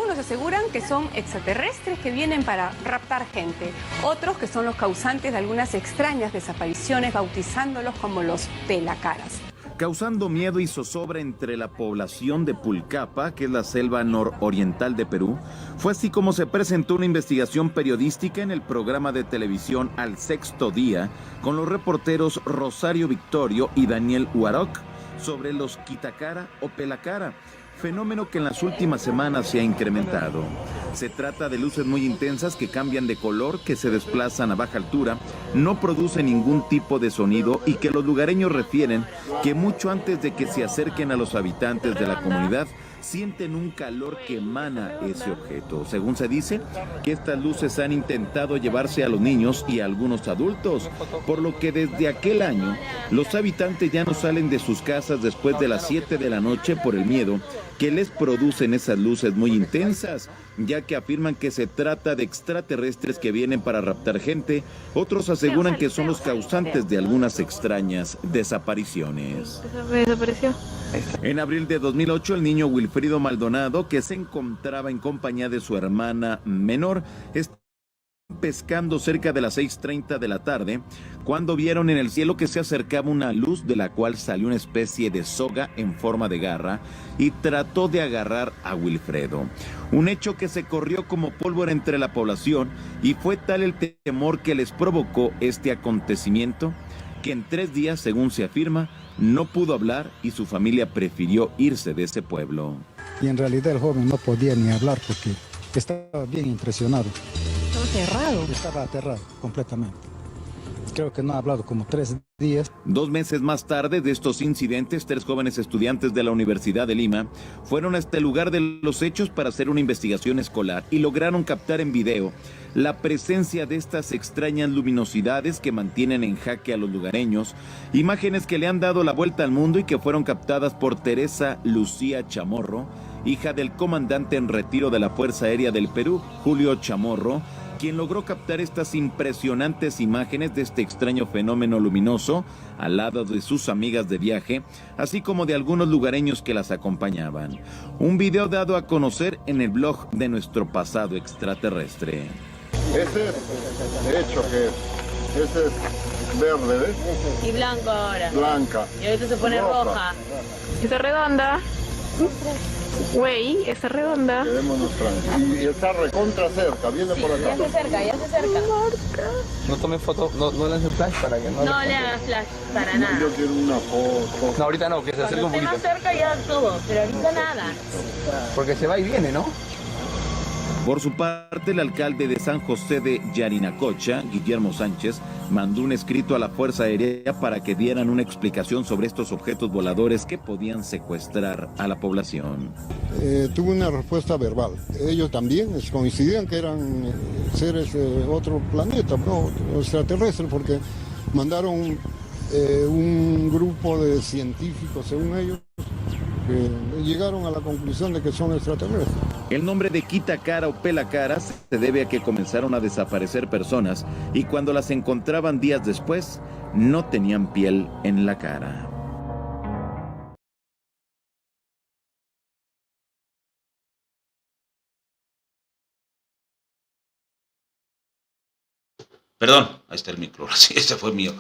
Algunos aseguran que son extraterrestres que vienen para raptar gente. Otros que son los causantes de algunas extrañas desapariciones, bautizándolos como los pelacaras. Causando miedo y zozobra entre la población de Pulcapa, que es la selva nororiental de Perú, fue así como se presentó una investigación periodística en el programa de televisión Al Sexto Día, con los reporteros Rosario Victorio y Daniel Huaroc, sobre los quitacara o pelacara, fenómeno que en las últimas semanas se ha incrementado. Se trata de luces muy intensas que cambian de color, que se desplazan a baja altura, no producen ningún tipo de sonido y que los lugareños refieren que mucho antes de que se acerquen a los habitantes de la comunidad, sienten un calor que emana ese objeto. Según se dice, que estas luces han intentado llevarse a los niños y a algunos adultos, por lo que desde aquel año los habitantes ya no salen de sus casas después de las 7 de la noche por el miedo que les producen esas luces muy intensas, ya que afirman que se trata de extraterrestres que vienen para raptar gente. Otros aseguran que son los causantes de algunas extrañas desapariciones. Desapareció. En abril de 2008, el niño Wilfrido Maldonado, que se encontraba en compañía de su hermana menor, estaba pescando cerca de las 6:30 de la tarde, cuando vieron en el cielo que se acercaba una luz de la cual salió una especie de soga en forma de garra y trató de agarrar a Wilfredo. Un hecho que se corrió como pólvora entre la población y fue tal el temor que les provocó este acontecimiento que en 3 días, según se afirma, no pudo hablar y su familia prefirió irse de ese pueblo. Y en realidad el joven no podía ni hablar porque estaba bien impresionado. Estaba aterrado. Estaba aterrado completamente. Creo que no ha hablado como 3 días. 2 meses más tarde de estos incidentes, 3 jóvenes estudiantes de la Universidad de Lima fueron a este lugar de los hechos para hacer una investigación escolar y lograron captar en video la presencia de estas extrañas luminosidades que mantienen en jaque a los lugareños, imágenes que le han dado la vuelta al mundo y que fueron captadas por Teresa Lucía Chamorro, hija del comandante en retiro de la Fuerza Aérea del Perú, Julio Chamorro, quien logró captar estas impresionantes imágenes de este extraño fenómeno luminoso al lado de sus amigas de viaje, así como de algunos lugareños que las acompañaban. Un video dado a conocer en el blog de Nuestro Pasado Extraterrestre. Ese es, de hecho, que ese es verde, ¿ves? Y blanco ahora. Blanca. Y ahorita se pone roja. Está redonda. Güey, está redonda. Quedémonos tranquilos. Y está recontra cerca, viene por acá. Ya se acerca, ya se acerca. No tome foto, no le hace flash para que no... No le hagas flash, para nada. Yo quiero una foto. No, ahorita no, que se acerque un Cuando poquito. esté más cerca ya todo, pero ahorita nada. Porque se va y viene, ¿no? Por su parte, el alcalde de San José de Yarinacocha, Guillermo Sánchez, mandó un escrito a la Fuerza Aérea para que dieran una explicación sobre estos objetos voladores que podían secuestrar a la población. Tuve una respuesta verbal. Ellos también coincidían que eran seres de otro planeta, ¿no? Extraterrestres, porque mandaron un grupo de científicos, según ellos, que llegaron a la conclusión de que son extraterrestres. El nombre de quitacara o pelacara se debe a que comenzaron a desaparecer personas y cuando las encontraban días después, no tenían piel en la cara. Perdón, ahí está el micro, sí, este fue mío.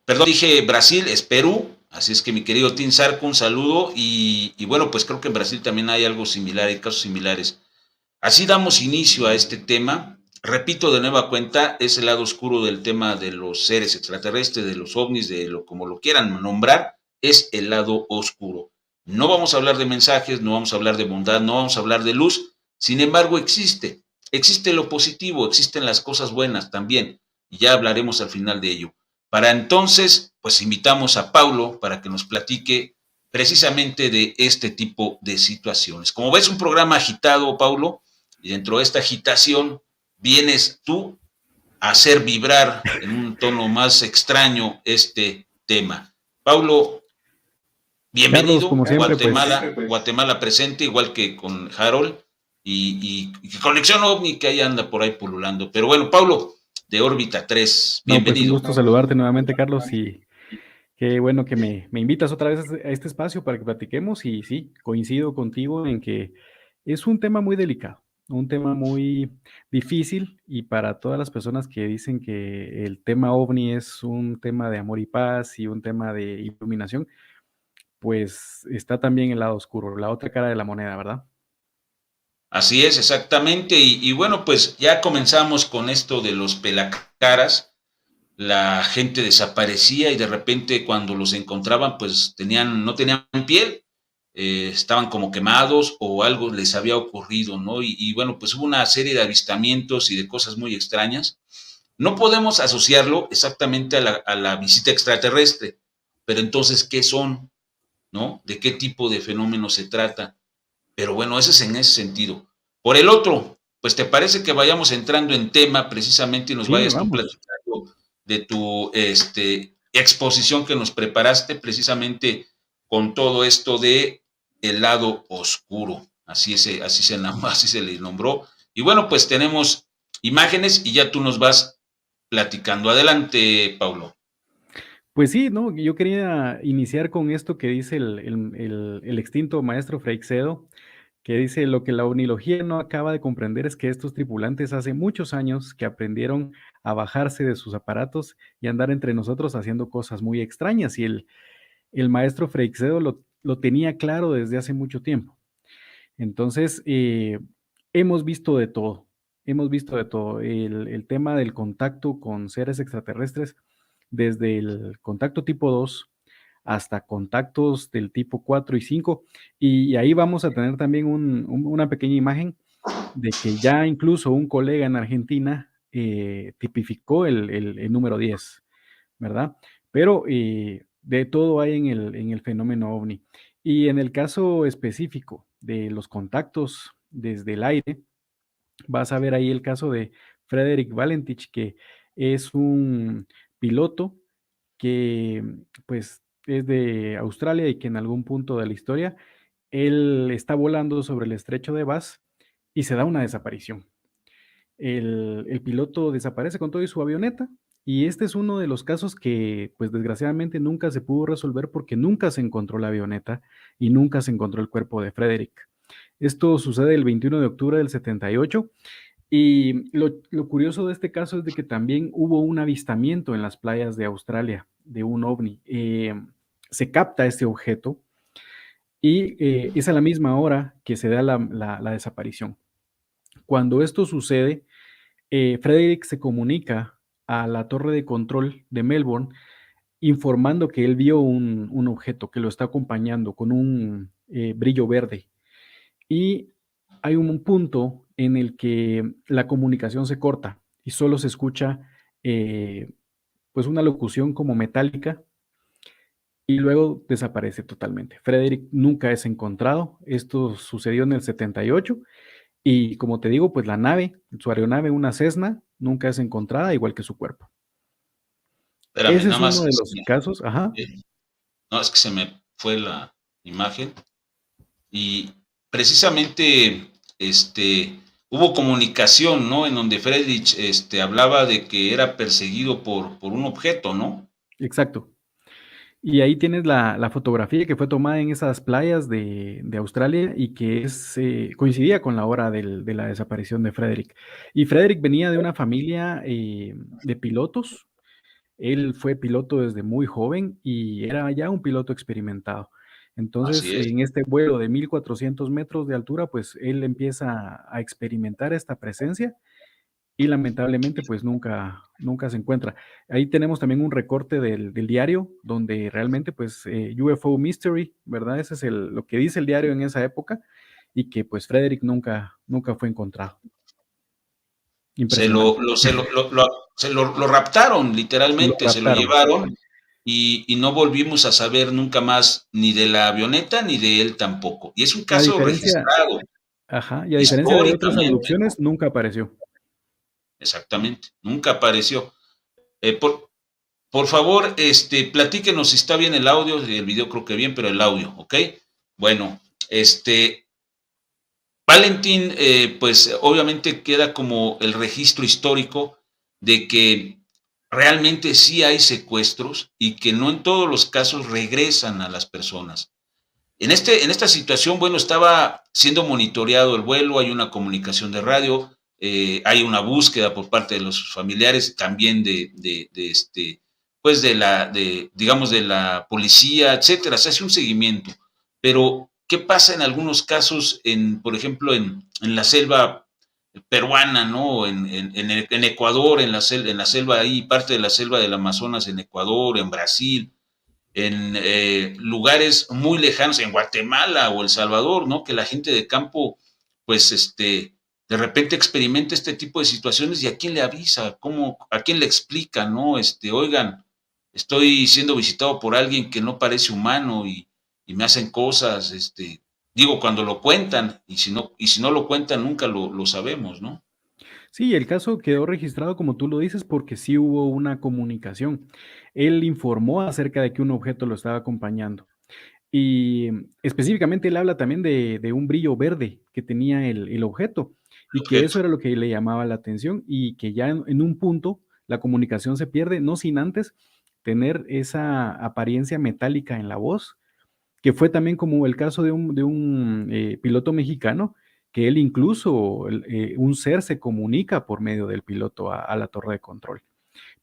Perdón, dije Brasil, es Perú, así es que mi querido Tim Zarco, un saludo, y bueno, pues creo que en Brasil también hay algo similar, hay casos similares. Así damos inicio a este tema. Repito de nueva cuenta, es el lado oscuro del tema de los seres extraterrestres, de los ovnis, como lo quieran nombrar, es el lado oscuro. No vamos a hablar de mensajes, no vamos a hablar de bondad, no vamos a hablar de luz, sin embargo existe lo positivo, existen las cosas buenas también, y ya hablaremos al final de ello. Para entonces, pues invitamos a Paulo para que nos platique precisamente de este tipo de situaciones. Como ves, un programa agitado, Paulo, y dentro de esta agitación vienes tú a hacer vibrar en un tono más extraño este tema. Paulo, bienvenido. Carlos, como siempre, Guatemala presente, igual que con Harold, y Conexión OVNI que ahí anda por ahí pululando. Pero bueno, Paulo, de órbita 3, bienvenido. No, pues un gusto saludarte nuevamente, Carlos, y qué bueno que me invitas otra vez a este espacio para que platiquemos, y sí, coincido contigo en que Es un tema muy delicado, un tema muy difícil, y para todas las personas que dicen que el tema OVNI es un tema de amor y paz y un tema de iluminación, pues está también el lado oscuro, la otra cara de la moneda, ¿verdad? Así es, exactamente. Y bueno, pues ya comenzamos con esto de los pelacaras. La gente desaparecía y de repente cuando los encontraban, pues no tenían piel, estaban como quemados o algo les había ocurrido, ¿no? Y bueno, pues hubo una serie de avistamientos y de cosas muy extrañas. No podemos asociarlo exactamente a la visita extraterrestre, pero entonces, ¿qué son? ¿No? ¿De qué tipo de fenómeno se trata? Pero bueno, ese es en ese sentido. Por el otro, pues te parece que vayamos entrando en tema precisamente y nos Sí, vayas tú vamos. platicando de tu exposición que nos preparaste precisamente con todo esto de el lado oscuro. Así se le nombró. Y bueno, pues tenemos imágenes y ya tú nos vas platicando. Adelante, Paulo. Pues sí, ¿no? Yo quería iniciar con esto que dice el extinto maestro Freixedo, que dice: lo que la onilogía no acaba de comprender es que estos tripulantes hace muchos años que aprendieron a bajarse de sus aparatos y andar entre nosotros haciendo cosas muy extrañas, y el maestro Freixedo lo tenía claro desde hace mucho tiempo. Entonces, hemos visto de todo, hemos visto de todo. El tema del contacto con seres extraterrestres, desde el contacto tipo 2 hasta contactos del tipo 4 y 5, y ahí vamos a tener también una pequeña imagen de que ya incluso un colega en Argentina tipificó el número 10, ¿verdad? Pero de todo hay en el fenómeno OVNI. Y en el caso específico de los contactos desde el aire, vas a ver ahí el caso de Frederick Valentich, que es un piloto que pues es de Australia y que en algún punto de la historia él está volando sobre el estrecho de Bass y se da una desaparición. El piloto desaparece con todo y su avioneta, y este es uno de los casos que pues desgraciadamente nunca se pudo resolver porque nunca se encontró la avioneta y nunca se encontró el cuerpo de Frederick. Esto sucede el 21 de octubre del 78, y lo curioso de este caso es de que también hubo un avistamiento en las playas de Australia de un ovni. Se capta este objeto y es a la misma hora que se da la desaparición. Cuando esto sucede, Frederick se comunica a la torre de control de Melbourne informando que él vio un objeto que lo está acompañando con un brillo verde. Y hay un punto en el que la comunicación se corta y solo se escucha pues una locución como metálica, y luego desaparece totalmente. Frederick nunca es encontrado. Esto sucedió en el 78, y como te digo, pues la nave, su aeronave, una Cessna, nunca es encontrada, igual que su cuerpo. Espérame, Ese es nada uno más. de los casos, ajá. No, es que se me fue la imagen. Y precisamente hubo comunicación, ¿no? En donde Friedrich hablaba de que era perseguido por un objeto, ¿no? Exacto. Y ahí tienes la fotografía que fue tomada en esas playas de Australia y que coincidía con la hora de la desaparición de Frederick. Y Frederick venía de una familia de pilotos. Él fue piloto desde muy joven y era ya un piloto experimentado. Entonces, Así es. en este vuelo de 1400 metros de altura, pues él empieza a experimentar esta presencia, y lamentablemente pues nunca se encuentra. Ahí tenemos también un recorte del diario donde realmente pues UFO Mystery, ¿verdad? Ese es lo que dice el diario en esa época, y que pues Frederick nunca fue encontrado. Impresionante. Lo raptaron, Lo literalmente, se lo raptaron. llevaron y no volvimos a saber nunca más ni de la avioneta ni de él tampoco. Y es un A caso diferencia, registrado ajá, y a diferencia de otras históricamente, ¿no? abducciones, nunca apareció. Exactamente, nunca apareció. Eh, por, por favor, platíquenos si está bien el audio, el video creo que bien, pero el audio, ¿ok? Bueno, Valentín, pues obviamente queda como el registro histórico de que realmente sí hay secuestros y que no en todos los casos regresan a las personas. En esta situación, bueno, estaba siendo monitoreado el vuelo, hay una comunicación de radio, hay una búsqueda por parte de los familiares, también pues digamos, de la policía, etcétera. Se hace un seguimiento. Pero, ¿qué pasa en algunos casos, por ejemplo, en la selva peruana, ¿no? En Ecuador, en la selva ahí, parte de la selva del Amazonas, en Ecuador, en Brasil, en lugares muy lejanos, en Guatemala o El Salvador, ¿no? Que la gente de campo, pues, de repente experimenta este tipo de situaciones, y a quién le avisa, a quién le explica, ¿no? Oigan, estoy siendo visitado por alguien que no parece humano y me hacen cosas, digo, cuando lo cuentan, y si no lo cuentan, nunca lo sabemos, ¿no? Sí, el caso quedó registrado como tú lo dices porque sí hubo una comunicación. Él informó acerca de que un objeto lo estaba acompañando. Y específicamente él habla también de un brillo verde que tenía el objeto y que eso Objeto. era lo que le llamaba la atención y que ya en un punto la comunicación se pierde, no sin antes tener esa apariencia metálica en la voz, que fue también como el caso de un piloto mexicano, que él incluso, un ser se comunica por medio del piloto a la torre de control.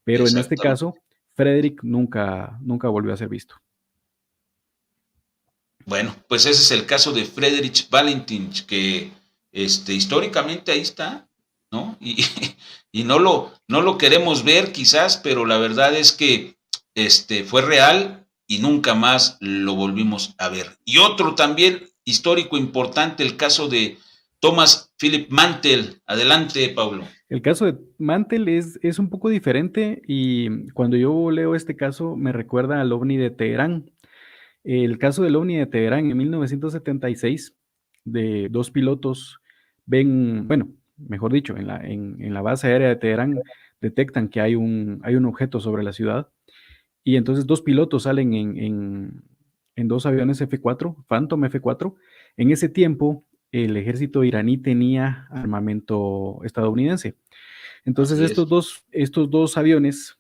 Pero en este Exactamente. caso, Frederick nunca volvió a ser visto. Bueno, pues ese es el caso de Friedrich Valentin, que históricamente ahí está, ¿no? Y no lo queremos ver quizás, pero la verdad es que fue real y nunca más lo volvimos a ver. Y otro también histórico importante, el caso de Thomas Philip Mantel. Adelante, Pablo. El caso de Mantel es un poco diferente y cuando yo leo este caso me recuerda al ovni de Teherán. El caso del ovni de Teherán en 1976, de dos pilotos bueno, mejor dicho, en la base aérea de Teherán detectan que hay un objeto sobre la ciudad y entonces dos pilotos salen en dos aviones F-4, Phantom F-4. En ese tiempo, el ejército iraní tenía armamento estadounidense. Entonces Así es. estos dos aviones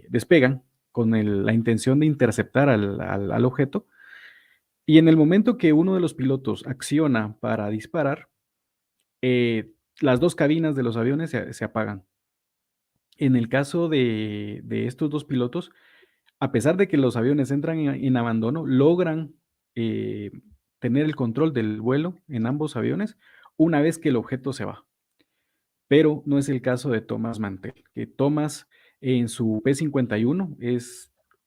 despegan con la intención de interceptar al objeto y en el momento que uno de los pilotos acciona para disparar, las dos cabinas de los aviones se apagan. En el caso de estos dos pilotos, a pesar de que los aviones entran en abandono, logran eh, tener el control del vuelo en ambos aviones una vez que el objeto se va. Pero no es el caso de Thomas Mantel, que Thomas en su P-51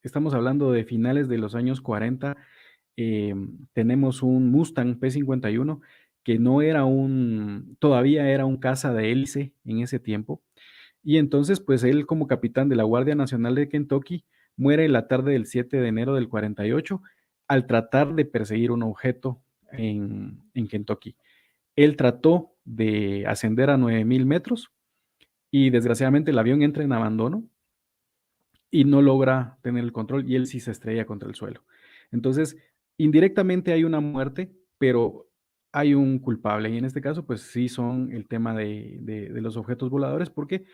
estamos hablando de finales de los años 40, tenemos un Mustang P-51 que no era todavía era un caza de hélice en ese tiempo, y entonces pues él como capitán de la Guardia Nacional de Kentucky muere la tarde del 7 de enero del 48 al tratar de perseguir un objeto en Kentucky. Él trató de ascender a 9,000 metros y desgraciadamente el avión entra en abandono y no logra tener el control y él sí se estrella contra el suelo. Entonces, indirectamente hay una muerte, pero hay un culpable y en este caso, pues sí son el tema de los objetos voladores porque,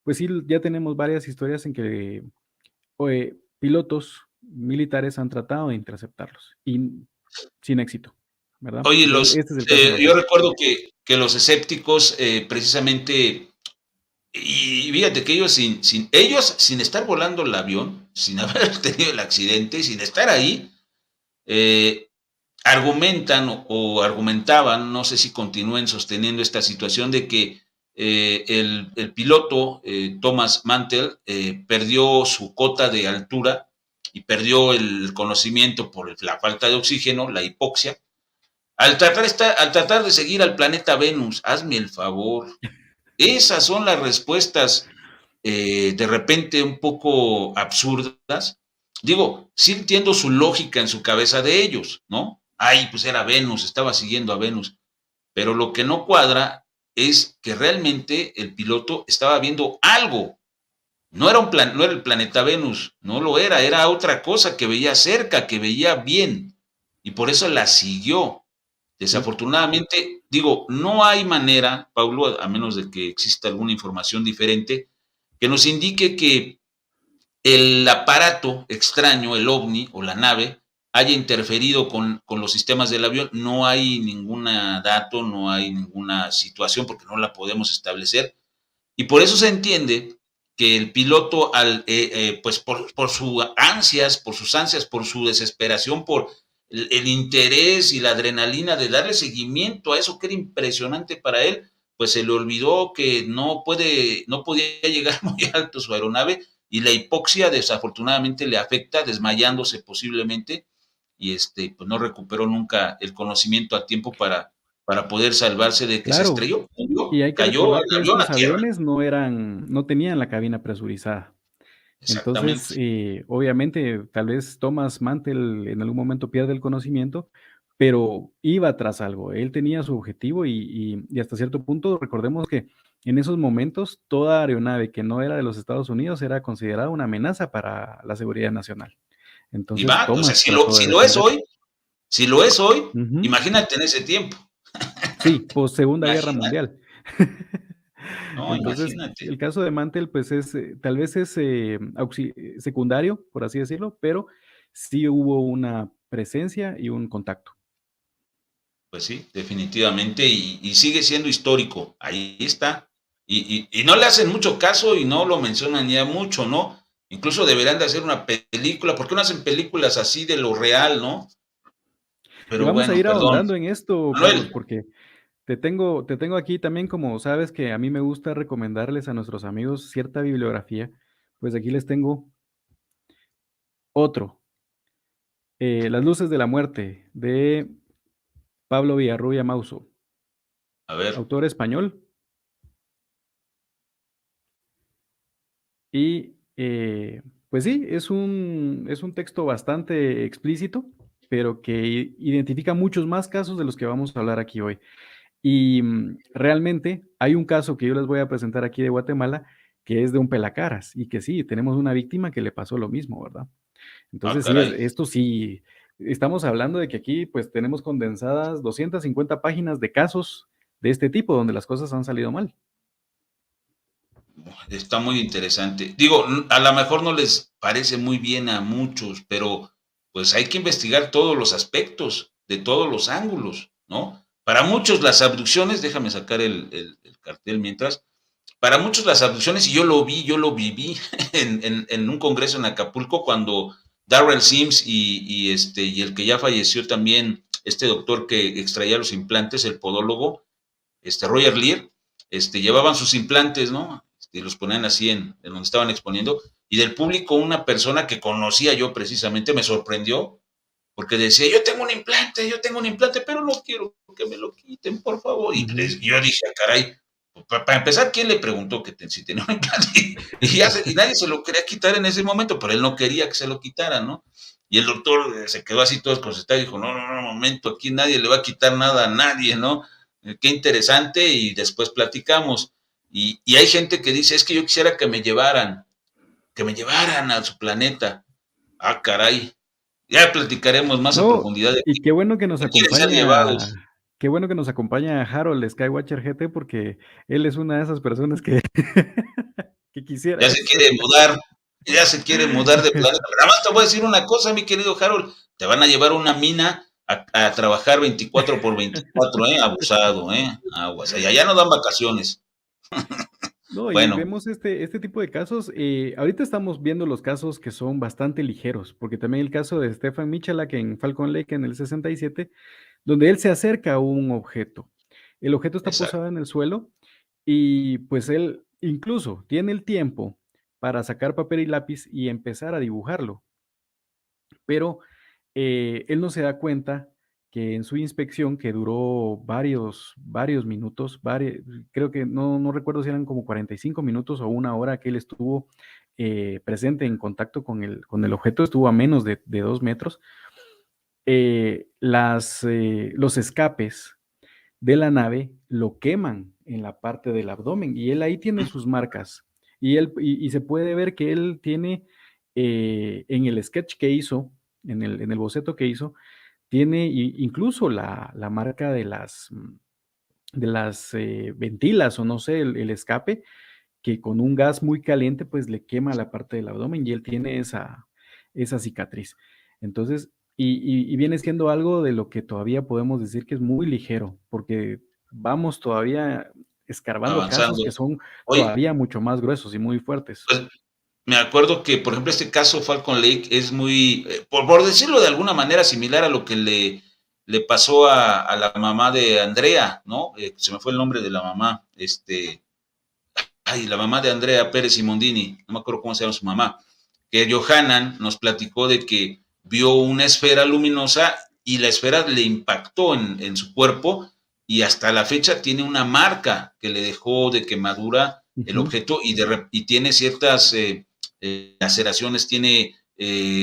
pues sí, ya tenemos varias historias en que pilotos militares han tratado de interceptarlos y sin éxito, ¿verdad? Oye, Entonces, este es el caso yo norteño. recuerdo que los escépticos, precisamente, y fíjate que ellos sin estar volando el avión, sin haber tenido el accidente, sin estar ahí, eh, argumentan o argumentaban, no sé si continúen sosteniendo esta situación de que el piloto Thomas Mantel perdió su cota de altura y perdió el conocimiento por la falta de oxígeno, la hipoxia, al tratar de seguir al planeta Venus. Hazme el favor. Esas son las respuestas de repente un poco absurdas. Digo, sí entiendo su lógica en su cabeza de ellos, ¿no? Ay, pues era Venus, estaba siguiendo a Venus. Pero lo que no cuadra es que realmente el piloto estaba viendo algo. No era el planeta Venus, no lo era otra cosa que veía cerca, que veía bien. Y por eso la siguió. Sí. Desafortunadamente, digo, no hay manera, Paulo, a menos de que exista alguna información diferente, que nos indique que el aparato extraño, el ovni o la nave, haya interferido con los sistemas del avión. No hay ninguna dato, no hay ninguna situación porque no la podemos establecer. Y por eso se entiende que el piloto, pues por sus ansias, por su desesperación, por el interés y la adrenalina de darle seguimiento a eso que era impresionante para él, pues se le olvidó que no podía llegar muy alto su aeronave, y la hipoxia desafortunadamente le afecta, desmayándose posiblemente, y pues no recuperó nunca el conocimiento a tiempo para poder salvarse de que se Claro, estrelló, y hay que cayó el recordar que avión estos a tierra. aviones no tenían la cabina presurizada. Entonces, Exactamente. obviamente, tal vez Thomas Mantel en algún momento pierde el conocimiento, pero iba tras algo. Él tenía su objetivo y hasta cierto punto, recordemos que en esos momentos toda aeronave que no era de los Estados Unidos era considerada una amenaza para la seguridad nacional. Y Entonces, va, o sea, Thomas trató de defenderse. si lo es hoy, Ujú. imagínate en ese tiempo. Sí, post Segunda Guerra Imagínate, Mundial. no, Entonces, imagínate. el caso de Mantel, pues es, tal vez es secundario, por así decirlo, pero sí hubo una presencia y un contacto. Pues sí, definitivamente, y sigue siendo histórico, ahí está. Y no le hacen mucho caso y no lo mencionan ya mucho, ¿no? Incluso deberían de hacer una película, ¿por qué no hacen películas así de lo real, no? Y Pero vamos a bueno, ir perdón. ahondando en esto, Carlos, Manuel, porque te tengo aquí también, como sabes que a mí me gusta recomendarles a nuestros amigos cierta bibliografía, pues aquí les tengo otro, Las luces de la muerte, de Pablo Villarrubia Mauso, a ver, autor español. Y pues sí, es un texto bastante explícito, pero que identifica muchos más casos de los que vamos a hablar aquí hoy. Y realmente hay un caso que yo les voy a presentar aquí de Guatemala, que es de un pelacaras, y que sí, tenemos una víctima que le pasó lo mismo, ¿verdad? Entonces sí, caray. esto sí, estamos hablando de que aquí pues tenemos condensadas 250 páginas de casos de este tipo, donde las cosas han salido mal. Está muy interesante. Digo, a lo mejor no les parece muy bien a muchos, pero pues hay que investigar todos los aspectos, de todos los ángulos, ¿no? Para muchos las abducciones, déjame sacar el cartel mientras, para muchos las abducciones, y yo lo viví en un congreso en Acapulco cuando Darrell Sims y el que ya falleció también, este doctor que extraía los implantes, el podólogo, Roger Lear, llevaban sus implantes, ¿no? Los ponían así en donde estaban exponiendo, y del público una persona que conocía yo precisamente me sorprendió, porque decía, yo tengo un implante, pero no quiero que me lo quiten, por favor. Y yo dije, caray, para empezar, ¿quién le preguntó si tenía un implante? Y nadie se lo quería quitar en ese momento, pero él no quería que se lo quitaran, ¿no? Y el doctor se quedó así todo desconcertado y dijo, no, momento, aquí nadie le va a quitar nada a nadie, ¿no? Qué interesante, y después platicamos. Y hay gente que dice, es que yo quisiera que me llevaran a su planeta. Ah, caray. Ya platicaremos más a No, profundidad de y quién quiere ser llevados. qué bueno que nos acompaña Harold Skywatcher GT, porque él es una de esas personas que, que quisiera Ya se eso. quiere mudar, ya se quiere mudar de planeta. Pero nada más te voy a decir una cosa, mi querido Harold. Te van a llevar a una mina a trabajar 24 por 24, ¿eh? Abusado, ¿eh? Aguas. Allá no dan vacaciones. No, y Bueno, vemos este tipo de casos. Ahorita estamos viendo los casos que son bastante ligeros, porque también el caso de Stefan Michalak en Falcon Lake en el 67, donde él se acerca a un objeto. El objeto está exacto. posado en el suelo y pues él incluso tiene el tiempo para sacar papel y lápiz y empezar a dibujarlo, pero él no se da cuenta que en su inspección, que duró varios minutos, creo que no recuerdo si eran como 45 minutos o una hora que él estuvo presente en contacto con el objeto, estuvo a menos de 2 metros. Los escapes de la nave lo queman en la parte del abdomen y él ahí tiene sus marcas. Y se puede ver que él tiene en el sketch que hizo, en el boceto que hizo, tiene incluso la marca de las ventilas o no sé, el escape, que con un gas muy caliente pues le quema la parte del abdomen y él tiene esa cicatriz. Entonces, y viene siendo algo de lo que todavía podemos decir que es muy ligero, porque vamos todavía escarbando casos avanzando. que son Oye, todavía mucho más gruesos y muy fuertes. pues me acuerdo que, por ejemplo, este caso Falcon Lake es muy, por decirlo de alguna manera, similar a lo que le pasó a la mamá de Andrea, ¿no? Se me fue el nombre de la mamá, la mamá de Andrea Pérez Simondini, no me acuerdo cómo se llama su mamá, que Johanan nos platicó de que vio una esfera luminosa y la esfera le impactó en su cuerpo y hasta la fecha tiene una marca que le dejó de quemadura el Ujú. objeto y tiene ciertas laceraciones, tiene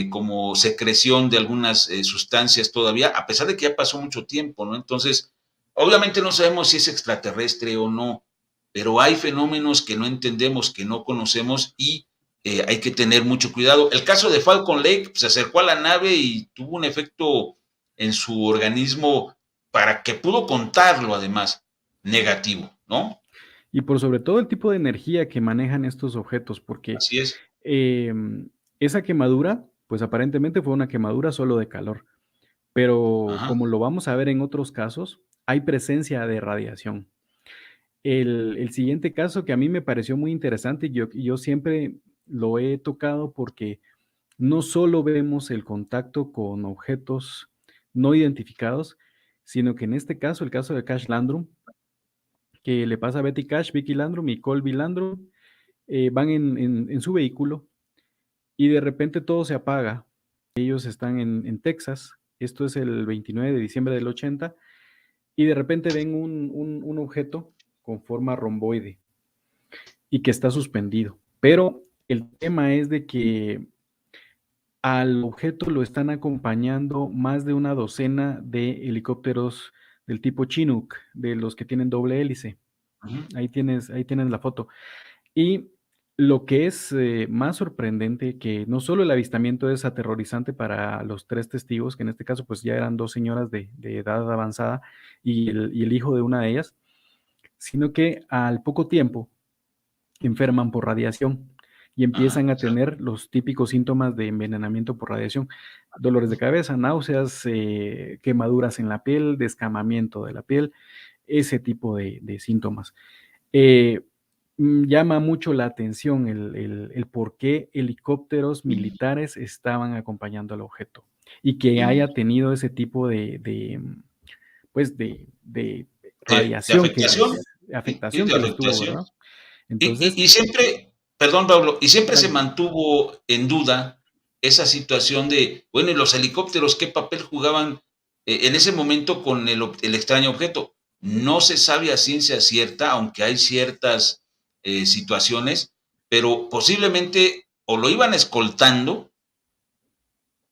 como secreción de algunas sustancias todavía, a pesar de que ya pasó mucho tiempo, ¿no? Entonces, obviamente no sabemos si es extraterrestre o no, pero hay fenómenos que no entendemos, que no conocemos y hay que tener mucho cuidado. El caso de Falcon Lake, pues, se acercó a la nave y tuvo un efecto en su organismo para que pudo contarlo además negativo, ¿no? Y por sobre todo el tipo de energía que manejan estos objetos, porque Así es. esa quemadura, pues aparentemente fue una quemadura solo de calor, pero Ajá. como lo vamos a ver en otros casos, hay presencia de radiación. El siguiente caso que a mí me pareció muy interesante, y yo siempre lo he tocado porque no solo vemos el contacto con objetos no identificados, sino que en este caso, el caso de Cash Landrum, que le pasa a Betty Cash, Vicky Landrum y Colby Landrum, van en su vehículo y de repente todo se apaga. Ellos están en Texas, esto es el 29 de diciembre del 80, y de repente ven un objeto con forma romboide y que está suspendido. Pero el tema es de que al objeto lo están acompañando más de una docena de helicópteros del tipo Chinook, de los que tienen doble hélice. Ujú. Ahí tienes la foto. Y lo que es más sorprendente, que no solo el avistamiento es aterrorizante para los tres testigos, que en este caso pues ya eran dos señoras de edad avanzada y el hijo de una de ellas, sino que al poco tiempo enferman por radiación y Ajá, empiezan a exacto. tener los típicos síntomas de envenenamiento por radiación, dolores de cabeza, náuseas, quemaduras en la piel, descamamiento de la piel, ese tipo de síntomas. Eh, Llama mucho la atención el por qué helicópteros militares estaban acompañando al objeto y que Y haya tenido ese tipo pues de de radiación afectación. Sí, afectación de que les tuvo, afectación. ¿verdad? Entonces, Y siempre, perdón, Pablo, y siempre se dale. mantuvo en duda esa situación de, bueno, ¿y los helicópteros qué papel jugaban en ese momento con el extraño objeto? No se sabe a ciencia cierta, aunque hay ciertas situaciones, pero posiblemente o lo iban escoltando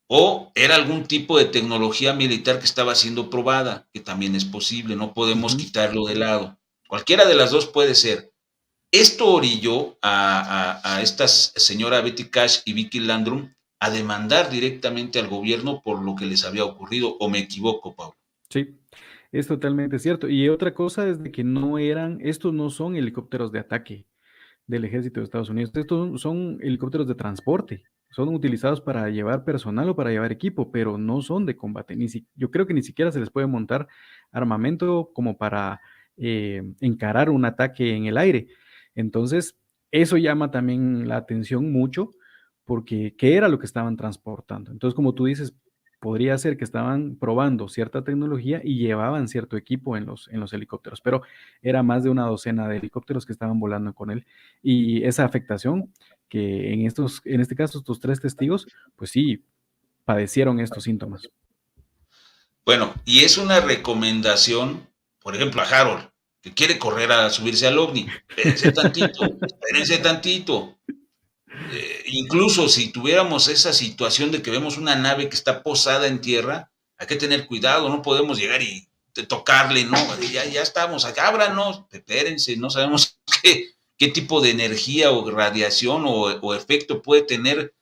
o era algún tipo de tecnología militar que estaba siendo probada, que también es posible, no podemos Ujú. quitarlo de lado. Cualquiera de las dos puede ser. Esto orilló a esta señora Betty Cash y Vicky Landrum a demandar directamente al gobierno por lo que les había ocurrido, o me equivoco, Pablo. Sí, es totalmente cierto. Y otra cosa es de que estos no son helicópteros de ataque del ejército de Estados Unidos, estos son helicópteros de transporte, son utilizados para llevar personal o para llevar equipo, pero no son de combate. Yo creo que ni siquiera se les puede montar armamento como para encarar un ataque en el aire. Entonces, eso llama también la atención mucho, porque ¿qué era lo que estaban transportando? Entonces, como tú dices, podría ser que estaban probando cierta tecnología y llevaban cierto equipo en los helicópteros, pero era más de una docena de helicópteros que estaban volando con él. Y esa afectación que en este caso, estos tres testigos, pues sí, padecieron estos síntomas. Bueno, y es una recomendación, por ejemplo, a Harold, que quiere correr a subirse al ovni. Espérense tantito, espérense tantito. Incluso si tuviéramos esa situación de que vemos una nave que está posada en tierra, hay que tener cuidado, no podemos llegar y tocarle, no, ya estamos, acá, ábranos, espérense, no sabemos qué tipo de energía o radiación o efecto puede tener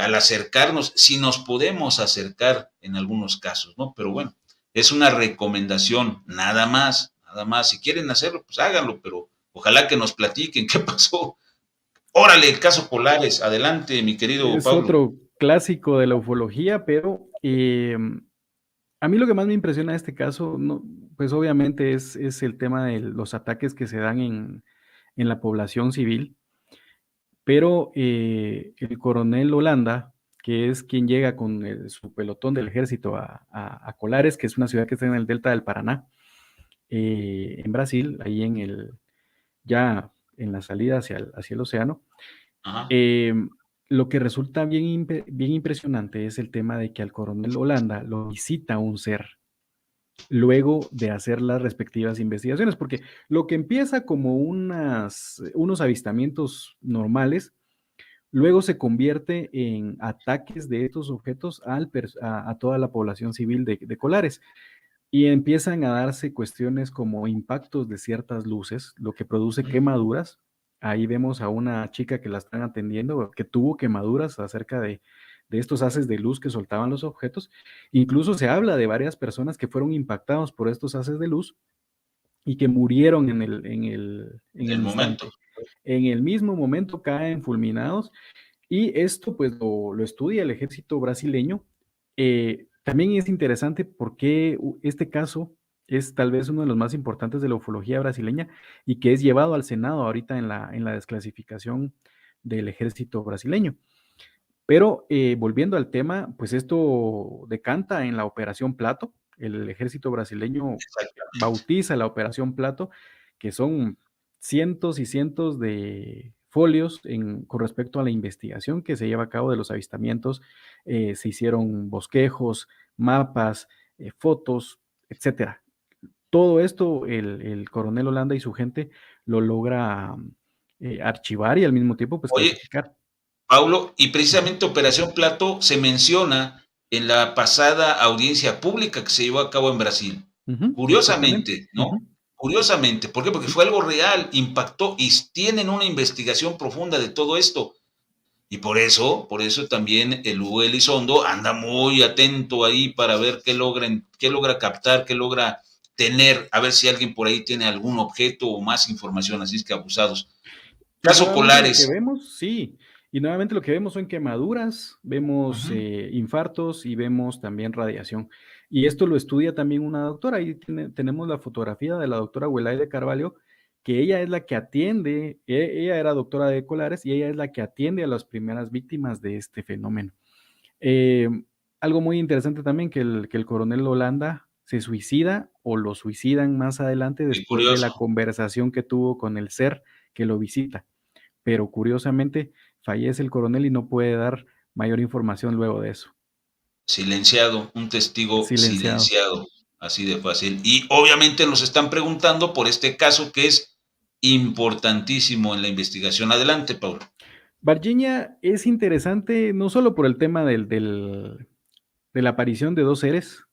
al acercarnos, si nos podemos acercar en algunos casos, ¿no? Pero bueno, es una recomendación, nada más, nada más. Si quieren hacerlo, pues háganlo, pero ojalá que nos platiquen qué pasó. Órale, el caso Polares. Adelante, mi querido Es Pablo. otro clásico de la ufología, pero A mí lo que más me impresiona de este caso, pues obviamente es el tema de los ataques que se dan en la población civil, pero el coronel Holanda, que es quien llega con su pelotón del ejército a Colares, que es una ciudad que está en el delta del Paraná, en Brasil, ahí ya en la salida hacia el océano. Lo que resulta bien impresionante es el tema de que al coronel Holanda lo visita un ser luego de hacer las respectivas investigaciones, porque lo que empieza como unos avistamientos normales, luego se convierte en ataques de estos objetos a toda la población civil de Colares. Y empiezan a darse cuestiones como impactos de ciertas luces, lo que produce quemaduras. Ahí vemos a una chica que la están atendiendo, que tuvo quemaduras acerca de estos haces de luz que soltaban los objetos. Incluso se habla de varias personas que fueron impactados por estos haces de luz y que murieron en el instante. Momento. En el mismo momento caen fulminados, y esto pues lo estudia el ejército brasileño. También es interesante porque este caso es tal vez uno de los más importantes de la ufología brasileña y que es llevado al Senado ahorita en la desclasificación del ejército brasileño. Pero volviendo al tema, pues esto decanta en la Operación Plato. El ejército brasileño bautiza la Operación Plato, que son cientos y cientos de folios con respecto a la investigación que se lleva a cabo de los avistamientos. Se hicieron bosquejos, mapas, fotos, etcétera. Todo esto el coronel Holanda y su gente lo logra archivar y al mismo tiempo pues clasificar. Paulo, y precisamente Operación Plato se menciona en la pasada audiencia pública que se llevó a cabo en Brasil. Curiosamente, ¿no? Curiosamente, ¿por qué? Porque fue algo real, impactó y tienen una investigación profunda de todo esto. Y por eso también el Hugo Elizondo anda muy atento ahí para ver qué logra captar, qué logra tener, a ver si alguien por ahí tiene algún objeto o más información, así es que abusados. Caso Colares. Lo que vemos, sí, y nuevamente lo que vemos son quemaduras, vemos infartos y vemos también radiación. Y esto lo estudia también una doctora. Ahí tenemos la fotografía de la doctora Welaide Carvalho, que ella es la que atiende, ella era doctora de Colares y ella es la que atiende a las primeras víctimas de este fenómeno. Algo muy interesante también, que el coronel Holanda se suicida o lo suicidan más adelante después de la conversación que tuvo con el ser que lo visita. Pero curiosamente fallece el coronel y no puede dar mayor información luego de eso. Silenciado, un testigo silenciado, así de fácil. Y obviamente nos están preguntando por este caso que es importantísimo en la investigación. Adelante, Paulo. Varginha es interesante no solo por el tema de la aparición de dos seres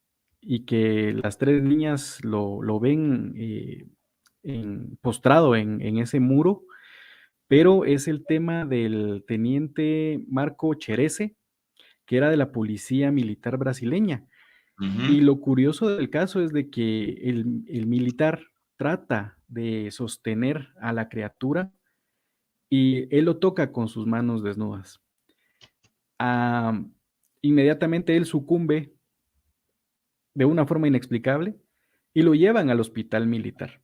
y que las tres niñas lo ven postrado en ese muro, pero es el tema del teniente Marco Cherese, que era de la policía militar brasileña. Y lo curioso del caso es de que el militar trata de sostener a la criatura y él lo toca con sus manos desnudas. Inmediatamente él sucumbe de una forma inexplicable y lo llevan al hospital militar.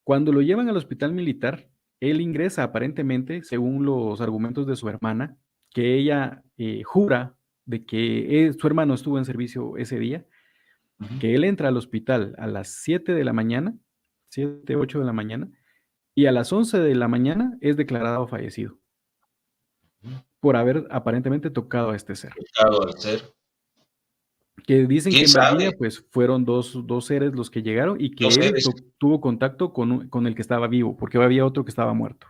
Cuando lo llevan al hospital militar, él ingresa aparentemente, según los argumentos de su hermana, que ella jura de que su hermano estuvo en servicio ese día, que él entra al hospital a las 7 de la mañana, 7, 8 de la mañana, y a las 11 de la mañana es declarado fallecido por haber aparentemente tocado a este ser. Tocado al ser. Que dicen que en Varginha pues fueron dos seres los que llegaron y que él tuvo contacto con el que estaba vivo, porque había otro que estaba muerto.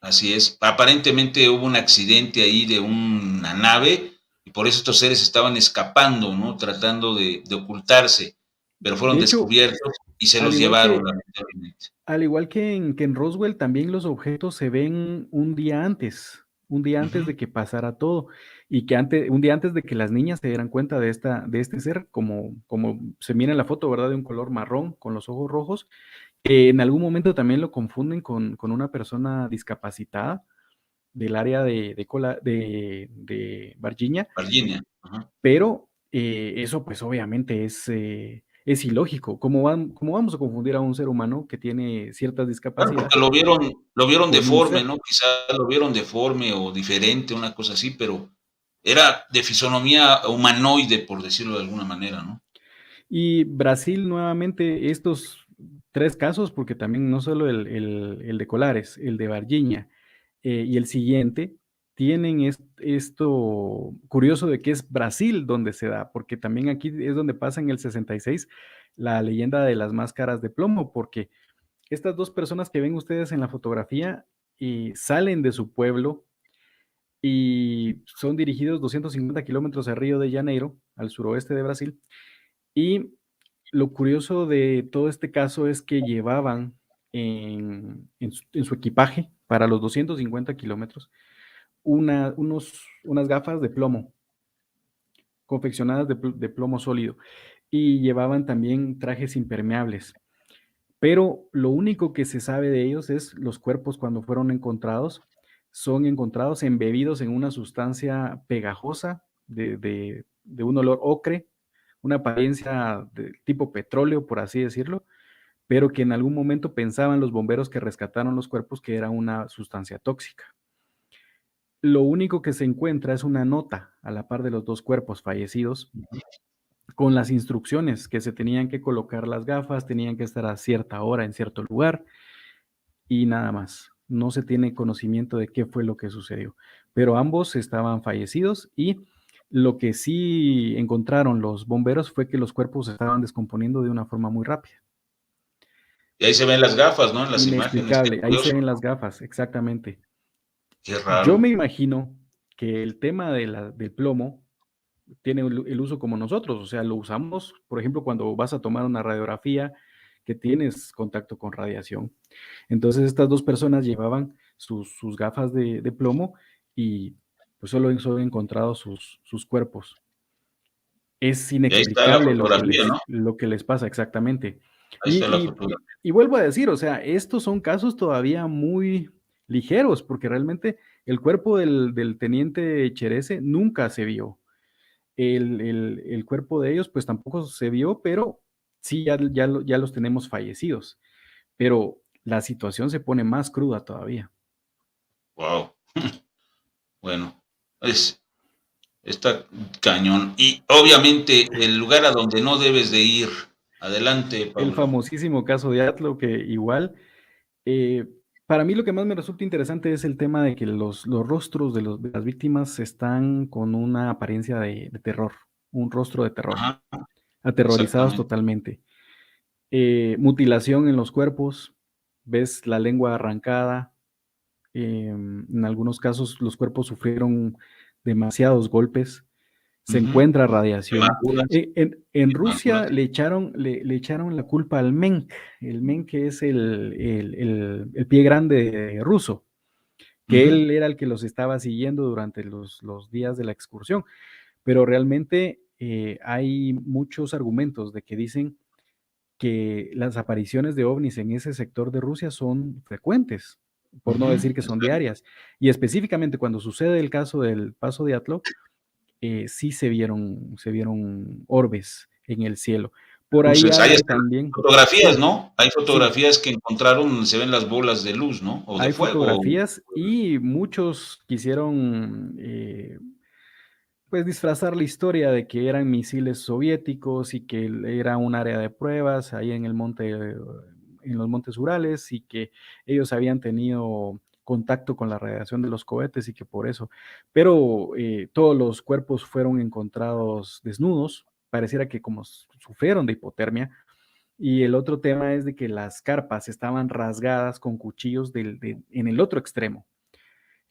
Así es. Aparentemente hubo un accidente ahí de una nave y por eso estos seres estaban escapando, ¿no? Tratando de ocultarse, pero fueron descubiertos y se los llevaron, lamentablemente. Al igual que en Roswell, también los objetos se ven un día antes de que pasara todo, y que un día antes de que las niñas se dieran cuenta de este ser, como se mira en la foto, ¿verdad? De un color marrón con los ojos rojos. En algún momento también lo confunden con una persona discapacitada del área de Varginha. Varginha. Pero eso pues obviamente es ilógico. ¿Cómo vamos a confundir a un ser humano que tiene ciertas Claro, discapacidades porque lo vieron con un deforme, ser? ¿no? Quizá lo vieron deforme o diferente, una cosa así, pero era de fisonomía humanoide, por decirlo de alguna manera, ¿no? Y Brasil nuevamente, estos tres casos, porque también no solo el de Colares, el de Varginha y el siguiente, tienen esto curioso de que es Brasil donde se da, porque también aquí es donde pasa en el 66 la leyenda de las máscaras de plomo, porque estas dos personas que ven ustedes en la fotografía salen de su pueblo y son dirigidos 250 kilómetros a Río de Janeiro, al suroeste de Brasil, y lo curioso de todo este caso es que llevaban en su equipaje para los 250 kilómetros unas gafas de plomo, confeccionadas de plomo sólido, y llevaban también trajes impermeables. Pero lo único que se sabe de ellos es los cuerpos cuando fueron encontrados, son encontrados embebidos en una sustancia pegajosa de un olor ocre, una apariencia de tipo petróleo, por así decirlo, pero que en algún momento pensaban los bomberos que rescataron los cuerpos que era una sustancia tóxica. Lo único que se encuentra es una nota a la par de los dos cuerpos fallecidos con las instrucciones que se tenían que colocar las gafas, tenían que estar a cierta hora en cierto lugar y nada más. No se tiene conocimiento de qué fue lo que sucedió, pero ambos estaban fallecidos y lo que sí encontraron los bomberos fue que los cuerpos se estaban descomponiendo de una forma muy rápida. Y ahí se ven las gafas, ¿no? En las imágenes. Qué Inexplicable, ahí se curioso, ven ¿no? las gafas, exactamente. Qué Yo raro. me imagino que el tema del plomo tiene el uso como nosotros, o sea, lo usamos, por ejemplo, cuando vas a tomar una radiografía que tienes contacto con radiación. Entonces estas dos personas llevaban sus gafas de plomo y pues solo he encontrado sus cuerpos. Es Y ahí está la inexplicable fotografía, ¿no? lo que les pasa exactamente. Ahí está la Y, y, fotografía. y vuelvo a decir, o sea, estos son casos todavía muy ligeros, porque realmente el cuerpo del teniente Cherese nunca se vio. El cuerpo de ellos pues tampoco se vio, pero sí ya los tenemos fallecidos. Pero la situación se pone más cruda todavía. Wow. Bueno, está cañón. Y obviamente el lugar a donde no debes de ir. Adelante, El Pablo. famosísimo caso de Atlo, que igual, eh, para mí lo que más me resulta interesante es el tema de que los rostros de las víctimas están con una apariencia de terror, un rostro de terror, Ajá, aterrorizados exactamente. totalmente. Mutilación en los cuerpos, ves la lengua arrancada, en algunos casos los cuerpos sufrieron demasiados golpes, se Ujú. encuentra radiación. Quemaduras, En Rusia quemaduras. le echaron la culpa al MENC, el MENC que es el pie grande ruso, que Ujú. él era el que los estaba siguiendo durante los días de la excursión, pero realmente hay muchos argumentos de que dicen que las apariciones de ovnis en ese sector de Rusia son frecuentes, por no Ujú, decir que son exacto. diarias. Y específicamente cuando sucede el caso del paso de Atlo, sí se vieron orbes en el cielo. Por ahí Luces, ahí hay están también, fotografías, sí, ¿no? Hay sí, fotografías que encontraron donde se ven las bolas de luz, ¿no? O de hay fuego. fotografías y muchos quisieron pues disfrazar la historia de que eran misiles soviéticos y que era un área de pruebas ahí en los montes Urales y que ellos habían tenido contacto con la radiación de los cohetes y que por eso, pero todos los cuerpos fueron encontrados desnudos, pareciera que como sufrieron de hipotermia, y el otro tema es de que las carpas estaban rasgadas con cuchillos en el otro extremo.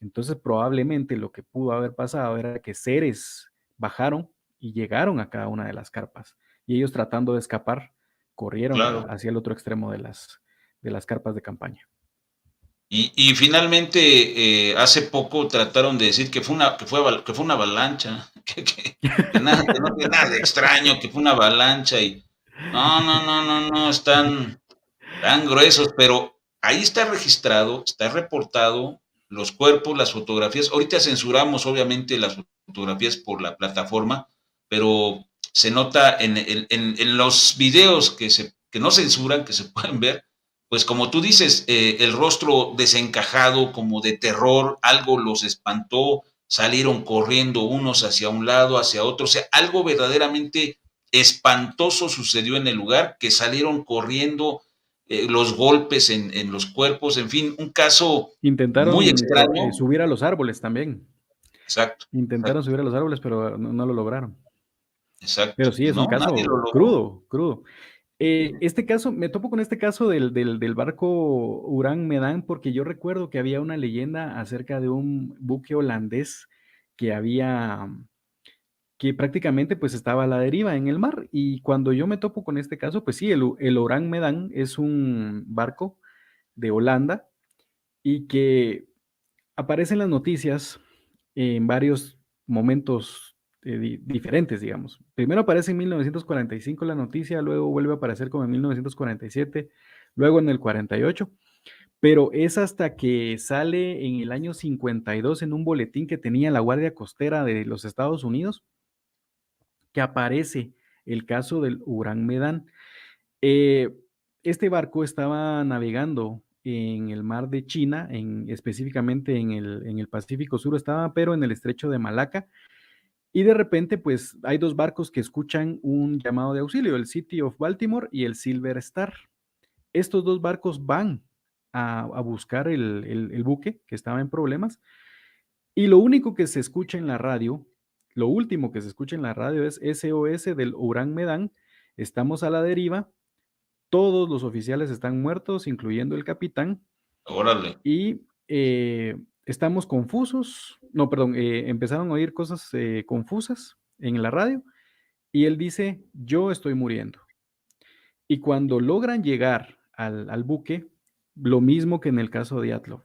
Entonces, probablemente lo que pudo haber pasado era que seres bajaron y llegaron a cada una de las carpas. Y ellos tratando de escapar, corrieron Claro. hacia el otro extremo de las carpas de campaña. Y finalmente, hace poco trataron de decir que fue una avalancha, que no tiene nada de extraño, que fue una avalancha y no, no, no, no, no, están tan gruesos, pero ahí está registrado, está reportado los cuerpos, las fotografías. Ahorita censuramos obviamente las fotografías por la plataforma, pero se nota en los videos que no censuran, que se pueden ver, pues como tú dices, el rostro desencajado, como de terror, algo los espantó, salieron corriendo unos hacia un lado, hacia otro, o sea, algo verdaderamente espantoso sucedió en el lugar, que salieron corriendo, los golpes en los cuerpos, en fin, un caso muy Intentaron extraño. subir a los árboles también. Exacto. Intentaron subir a los árboles, pero no lo lograron. Exacto. Pero sí, Y es un no, nadie lo caso logró. crudo. Este caso, me topo con este caso del barco Urán Medan, porque yo recuerdo que había una leyenda acerca de un buque holandés que que prácticamente pues estaba a la deriva en el mar. Y cuando yo me topo con este caso, pues sí, el Urán Medan es un barco de Holanda y que aparece en las noticias en varios momentos diferentes, digamos. Primero aparece en 1945 la noticia, luego vuelve a aparecer como en 1947, luego en el 48, pero es hasta que sale en el año 52 en un boletín que tenía la Guardia Costera de los Estados Unidos, que aparece el caso del Urán Medan. Eh, este barco estaba navegando en el mar de China, específicamente en el Pacífico Sur estaba, pero en el estrecho de Malaca, y de repente pues hay dos barcos que escuchan un llamado de auxilio, el City of Baltimore y el Silver Star. Estos dos barcos van a buscar el buque que estaba en problemas, y lo único que se escucha en la radio, lo último que se escucha en la radio es SOS del Urán Medan, estamos a la deriva, todos los oficiales están muertos, incluyendo el capitán, Órale. y estamos confusos. No, perdón, empezaron a oír cosas confusas en la radio, y él dice, yo estoy muriendo. Y cuando logran llegar al buque, lo mismo que en el caso de Dyatlov,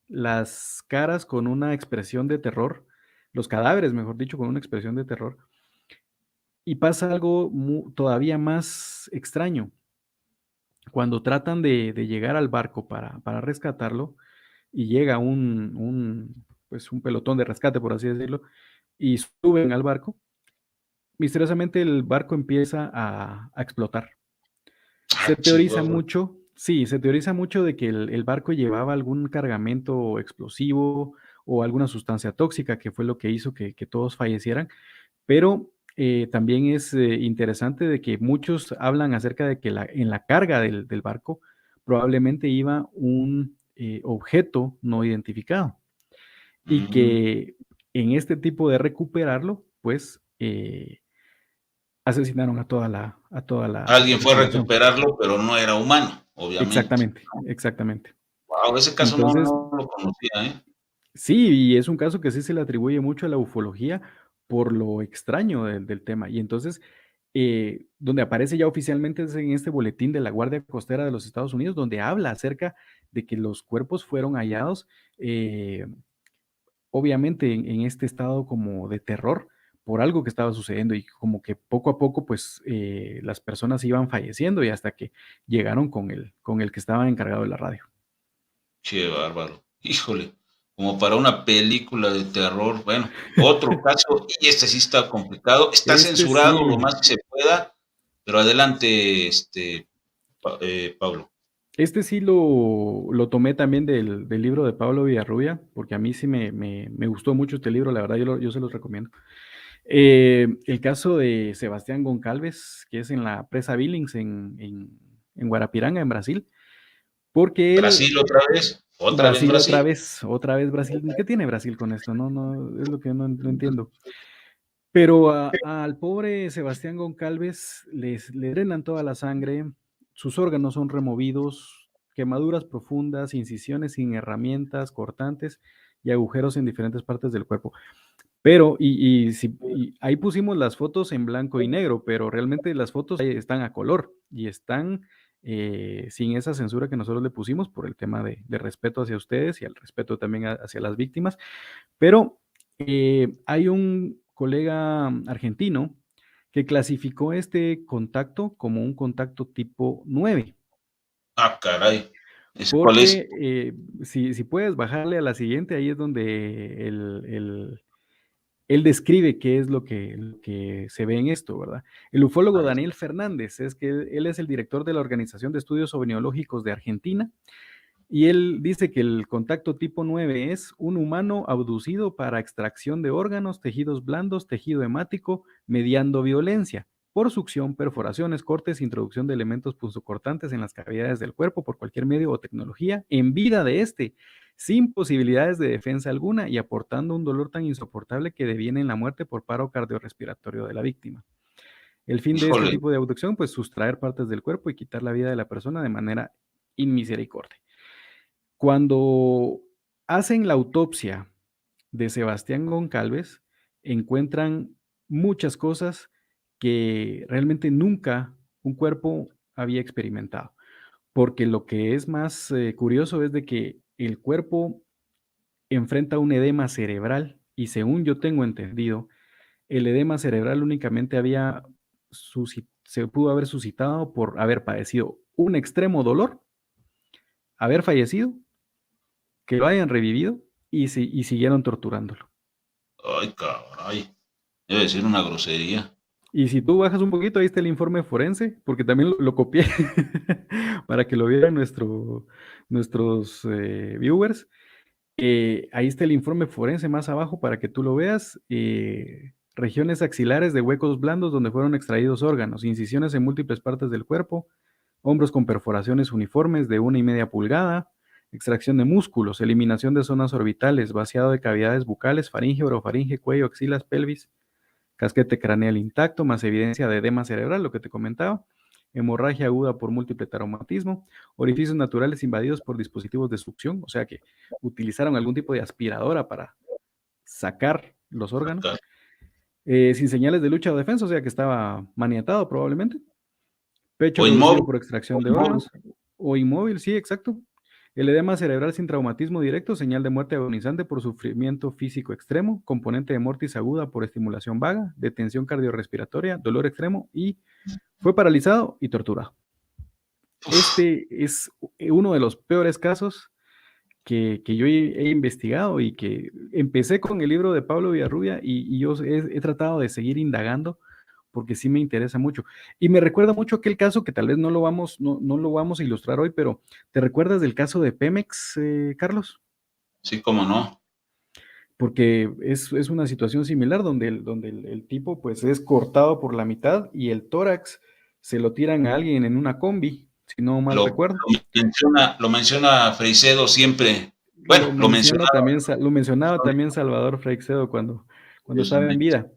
las caras con una expresión de terror, los cadáveres, mejor dicho, con una expresión de terror, y pasa algo todavía más extraño. Cuando tratan de llegar al barco para rescatarlo, y llega pues un pelotón de rescate, por así decirlo, y suben al barco, misteriosamente el barco empieza a explotar. Se teoriza mucho, sí, se teoriza mucho de que el barco llevaba algún cargamento explosivo o alguna sustancia tóxica, que fue lo que hizo que todos fallecieran, pero también es interesante de que muchos hablan acerca de que en la carga del barco probablemente iba un objeto no identificado y que en este tipo de recuperarlo, pues asesinaron a toda la Alguien fue a tripulación. recuperarlo, pero no era humano, obviamente. Exactamente. Wow, ese caso Entonces, no lo conocía, ¿eh? sí, y es un caso que sí se le atribuye mucho a la ufología por lo extraño del tema. Y entonces, donde aparece ya oficialmente es en este boletín de la Guardia Costera de los Estados Unidos, donde habla acerca de que los cuerpos fueron hallados, obviamente en este estado como de terror por algo que estaba sucediendo, y como que poco a poco pues las personas iban falleciendo, y hasta que llegaron con el que estaba encargado de la radio. Qué bárbaro. Híjole, como para una película de terror. Bueno, otro caso, y este sí está complicado. Está censurado sí. lo más que se pueda, pero adelante, Pablo. Este sí lo tomé también del libro de Pablo Villarrubia, porque a mí sí me gustó mucho este libro, la verdad yo se los recomiendo. El caso de Sebastián Goncalves, que es en la presa Billings en Guarapiranga, en Brasil, porque Brasil otra vez, Brasil. Otra vez Brasil. ¿Qué tiene Brasil con esto? No, es lo que no entiendo. Pero al pobre Sebastián Goncalves le drenan toda la sangre, sus órganos son removidos, quemaduras profundas, incisiones sin herramientas, cortantes y agujeros en diferentes partes del cuerpo. Pero, y ahí pusimos las fotos en blanco y negro, pero realmente las fotos están a color y están sin esa censura que nosotros le pusimos por el tema de respeto hacia ustedes y al respeto también hacia las víctimas. Pero hay un colega argentino que clasificó este contacto como un contacto tipo 9. Ah, caray. ¿Cuál es? Porque si puedes bajarle a la siguiente, ahí es donde él describe qué es lo que se ve en esto, ¿verdad? El ufólogo Daniel Fernández, es que él es el director de la Organización de Estudios Ovniológicos de Argentina, y él dice que el contacto tipo 9 es un humano abducido para extracción de órganos, tejidos blandos, tejido hemático, mediando violencia, por succión, perforaciones, cortes, introducción de elementos punzocortantes en las cavidades del cuerpo por cualquier medio o tecnología, en vida de este, sin posibilidades de defensa alguna y aportando un dolor tan insoportable que deviene en la muerte por paro cardiorrespiratorio de la víctima. El fin de este Híjole, tipo de abducción, pues sustraer partes del cuerpo y quitar la vida de la persona de manera inmisericordia. Cuando hacen la autopsia de Sebastián Goncalves, encuentran muchas cosas que realmente nunca un cuerpo había experimentado. Porque lo que es más curioso es de que el cuerpo enfrenta un edema cerebral y según yo tengo entendido, el edema cerebral únicamente se pudo haber suscitado por haber padecido un extremo dolor, haber fallecido, que lo hayan revivido y siguieron torturándolo. ay, caray. Debe decir una grosería. Y si tú bajas un poquito, ahí está el informe forense, porque también lo copié para que lo vieran nuestros viewers. Ahí está el informe forense más abajo para que tú lo veas. Regiones axilares de huecos blandos donde fueron extraídos órganos, incisiones en múltiples partes del cuerpo, hombros con perforaciones uniformes de 1,5 pulgadas, extracción de músculos, eliminación de zonas orbitales, vaciado de cavidades bucales, faringe, orofaringe, cuello, axilas, pelvis, casquete craneal intacto, más evidencia de edema cerebral, lo que te comentaba, hemorragia aguda por múltiple traumatismo, orificios naturales invadidos por dispositivos de succión, o sea que utilizaron algún tipo de aspiradora para sacar los órganos, sin señales de lucha o defensa, o sea que estaba maniatado probablemente, pecho O reducido inmóvil. por extracción de órganos, o inmóvil, sí, exacto. El edema cerebral sin traumatismo directo, señal de muerte agonizante por sufrimiento físico extremo, componente de mortis aguda por estimulación vaga, detención cardiorrespiratoria, dolor extremo y fue paralizado y torturado. Este es uno de los peores casos que yo he investigado y que empecé con el libro de Pablo Villarrubia y yo he tratado de seguir indagando porque sí me interesa mucho. Y me recuerda mucho aquel caso que tal vez no lo vamos a ilustrar hoy, pero ¿te recuerdas del caso de Pemex, Carlos? Sí, cómo no. Porque es una situación similar donde el tipo pues es cortado por la mitad y el tórax se lo tiran a alguien en una combi, si no mal recuerdo. Lo menciona Freicedo siempre. Bueno, lo mencionaba también Salvador Freixedo cuando Dios estaba en bendito. vida.